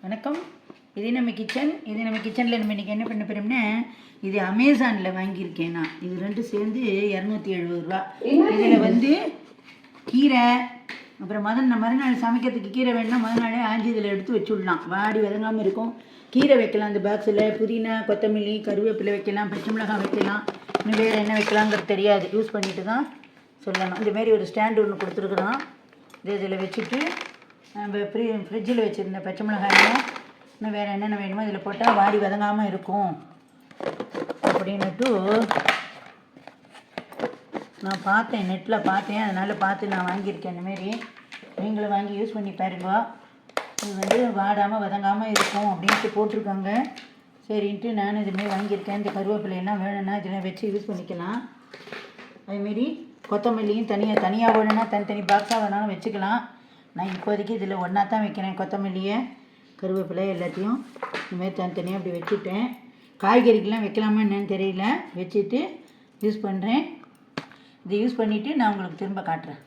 வணக்கம். இது நம்ம கிச்சனில் நம்ம இன்றைக்கி என்ன பண்ண போகிறோம்னா, இது அமேசானில் வாங்கியிருக்கேன் நான். இது ரெண்டும் சேர்ந்து 270 ரூபா. இதில் வந்து கீரை, அப்புறம் மறுநாள் சமைக்கிறதுக்கு கீரை வேணும்னா மறுநாளே ஆஞ்சி இதில் எடுத்து வச்சுடலாம். வாடி வதங்காமல் இருக்கும். கீரை வைக்கலாம் அந்த பாக்ஸில். புதினா, கொத்தமல்லி, கருவேப்பிலை வைக்கலாம், பச்சை மிளகாய் வைக்கலாம். இன்னும் வேறு என்ன வைக்கலாங்கிறது தெரியாது. யூஸ் பண்ணிட்டு தான் சொல்லணும். இந்தமாரி ஒரு ஸ்டாண்டு ஒன்று கொடுத்துருக்குறோம். இதில் வச்சுட்டு நம்ம ஃப்ரிட்ஜில் வச்சுருந்த பச்சை மிளகாயும் இன்னும் வேறு என்னென்ன வேணுமோ இதில் போட்டால் வாடி வதங்காமல் இருக்கும் அப்படின்னுட்டு நான் பார்த்தேன், நெட்டில் பார்த்தேன். அதனால் பார்த்து நான் வாங்கியிருக்கேன். இந்தமாரி நீங்களும் வாங்கி யூஸ் பண்ணி பாருங்க. இது வந்து வாடாமல் வதங்காமல் இருக்கும் அப்படின்ட்டு போட்டிருக்காங்க. சரின்ட்டு நான் இதுமாரி வாங்கியிருக்கேன். இந்த கருவேப்பிலையெல்லாம் வேணும்னா இதில் வச்சு யூஸ் பண்ணிக்கலாம். அதுமாரி கொத்தமல்லியும் தனியாக வேணும்னா தனித்தனி பாக்ஸாக வேணாலும் வச்சுக்கலாம். நான் இப்போதைக்கு இதில் ஒன்றா தான் வைக்கிறேன். கொத்தமல்லியை, கருவேப்பிலை எல்லாத்தையும் இதுமாரி தனித்தனியாக அப்படி வச்சுட்டேன். காய்கறிக்கெலாம் வைக்கலாமா என்னன்னு தெரியல. வச்சுட்டு யூஸ் பண்ணுறேன். இதை யூஸ் பண்ணிவிட்டு நான் உங்களுக்கு திரும்ப காட்டுறேன்.